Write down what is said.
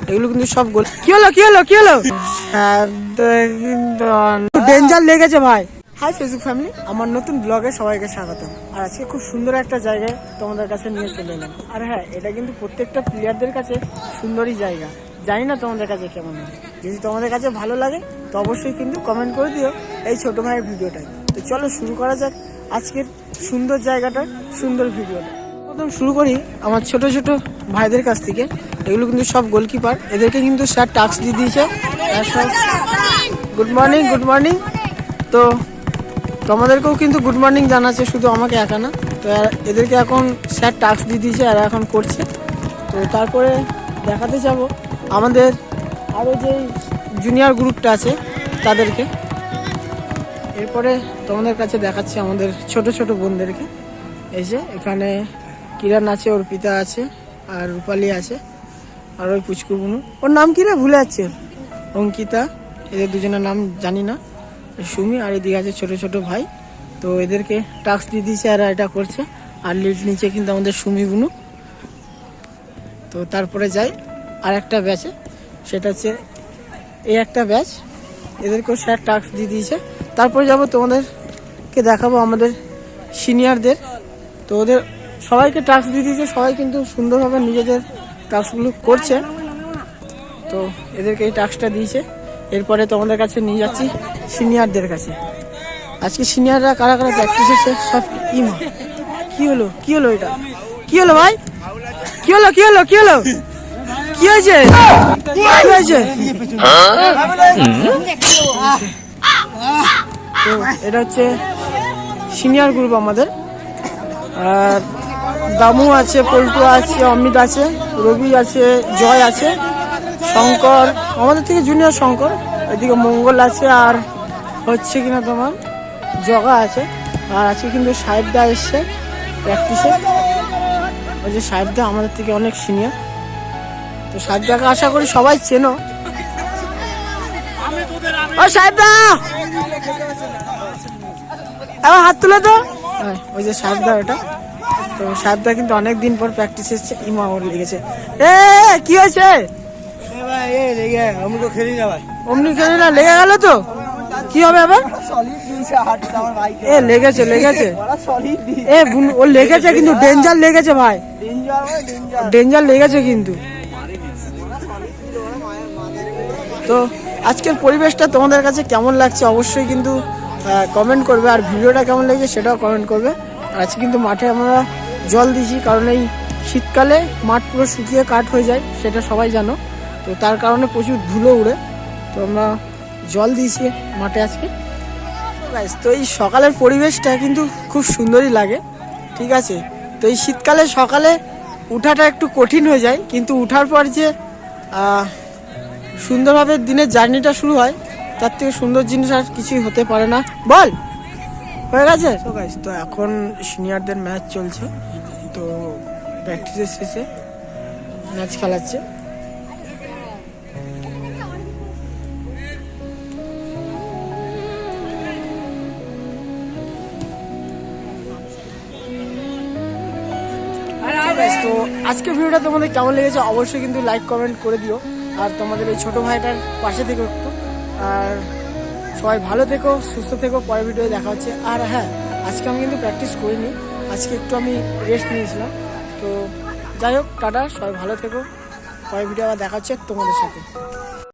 এগুলো কিন্তু সব গোল। কি হলো কি হলো কি হলো? ডেঞ্জার লেগেছে ভাই। হাই ফেসবুক ফ্যামিলি, আমার নতুন ব্লগে সবাইকে স্বাগত। আর আজকে খুব সুন্দর একটা জায়গায় তোমাদের কাছে নিয়ে চলে এলাম। আর হ্যাঁ, এটা কিন্তু প্রত্যেকটা প্লেয়ারদের কাছে সুন্দরই জায়গা। জানি না তোমাদের কাছে কেমন লাগে। যদি তোমাদের কাছে ভালো লাগে তো অবশ্যই কিন্তু কমেন্ট করে দিও এই ছোট ভাইয়ের ভিডিওটাই। তো চলো শুরু করা যাক আজকের সুন্দর জায়গাটার সুন্দর ভিডিওটা। প্রথম শুরু করি আমার ছোট ছোট ভাইদের কাছ থেকে। এগুলো কিন্তু সব গোলকিপার। এদেরকে কিন্তু স্যার টাস্ক দিয়ে দিয়েছে। Good morning good morning. তো তোমাদেরকেও কিন্তু গুড মর্নিং জানাচ্ছে, শুধু আমাকে একা না। তো এদেরকে এখন স্যার টাস্ক দিয়ে দিয়েছে, আর এখন করছে। তো তারপরে দেখাতে যাব আমাদের আরও যে জুনিয়র গ্রুপটা আছে তাদেরকে। এরপরে তোমাদের কাছে দেখাচ্ছি আমাদের ছোট ছোট বোনদেরকে। এই যে এখানে কিরণ আছে, অর্পিতা আছে, আর রূপালী আছে, আর ওই পুচকু বুনু, ওর নাম কি রে ভুলে যাচ্ছে, অঙ্কিতা। এদের দুজনের নাম জানি না। সুমি আর এদিকে আছে ছোট ছোট ভাই। তো এদেরকে টাস্ক দিয়ে দিয়েছে আর এটা করছে। আর লিড নিচে কিন্তু আমাদের সুমি বুনু। তো তারপরে যাই আর একটা ব্যাচে, সেটা হচ্ছে এই একটা ব্যাচ। এদেরকেও স্যার টাস্ক দিয়ে দিয়েছে। তারপরে যাব তোমাদেরকে দেখাবো আমাদের সিনিয়রদের। তো ওদের সবাইকে টাস্ক দিয়ে দিয়েছে, সবাই কিন্তু সুন্দরভাবে নিজেদের টাস্কগুলো করছে। তো এদেরকে এই টাস্কটা দিয়েছে। এরপরে তোমাদের কাছে নিয়ে যাচ্ছি সিনিয়রদের কাছে। আজকে সিনিয়ররা কারা কারা প্র্যাকটিস হচ্ছে সব। ইমা কি হলো কি হলো, এটা কি হলো ভাই? কি হলো কি হলো কি হলো, কি হয়েছে কি হয়েছে? তো এটা হচ্ছে সিনিয়র গ্রুপ আমাদের। আর দামু আছে, পল্টু আছে, অমিত আছে, রবি আছে, জয় আছে, শঙ্কর আমাদের থেকে জুনিয়র শঙ্কর, এদিকে মঙ্গল আছে, আর হচ্ছে কিনা তোমার জগা আছে। আর আজকে কিন্তু সাহেবদা এসছে প্র্যাকটিসে। ওই যে সাহেবদা আমাদের থেকে অনেক সিনিয়র। তো সাহেবদাকে আশা করি সবাই চেনো। ও সাহেবদা এবার হাত তুলে তো। ওই যে সাহেবদা ওটা। তো সাহেবদা কিন্তু অনেকদিন পর প্র্যাকটিস এসছে। ইমা ওর লেগেছে। এ কি হয়েছে? অমনি খেলি না, লেগে গেল তো কি হবে আবার? এ লেগেছে লেগেছে, এ ওর লেগেছে কিন্তু ডেঞ্জার লেগেছে ভাই, ডেঞ্জার লেগেছে কিন্তু। তো আজকের পরিবেশটা তোমাদের কাছে কেমন লাগছে অবশ্যই কিন্তু কমেন্ট করবে। আর ভিডিওটা কেমন লেগেছে সেটাও কমেন্ট করবে। আর আজকে কিন্তু মাঠে আমরা জল দিয়েছি, কারণ এই শীতকালে মাঠ পুরো শুকিয়ে কাঠ হয়ে যায়, সেটা সবাই জানো। তো তার কারণে প্রচুর ধুলো উড়ে। তো আমরা জল দিয়েছি মাঠে আজকে। তো এই সকালের পরিবেশটা কিন্তু খুব সুন্দরই লাগে, ঠিক আছে। তো এই শীতকালে সকালে উঠাটা একটু কঠিন হয়ে যায়, কিন্তু উঠার পর যে সুন্দরভাবে দিনের জার্নিটা শুরু হয়, তার থেকে সুন্দর জিনিস আর কিছুই হতে পারে না। বল হয়ে গেছে। তো গাইস, তো এখন সিনিয়রদের ম্যাচ চলছে। তো প্র্যাকটিসের শেষে ম্যাচ খেলাচ্ছে। তো আজকের ভিডিওটা তোমাদের কেমন লেগেছে অবশ্যই কিন্তু লাইক কমেন্ট করে দিও। আর তোমাদের এই ছোটো ভাইটার পাশে থেকো একটু। আর সবাই ভালো থেকো, সুস্থ থেকো। পরের ভিডিওতে দেখা হচ্ছে। আর হ্যাঁ, আজকে আমি কিন্তু প্র্যাকটিস করিনি, আজকে একটু আমি রেস্ট নিয়েছিলাম। তো যাই হোক, টাটা, সবাই ভালো থেকো। পরের ভিডিও আবার দেখা হচ্ছে তোমাদের সাথে।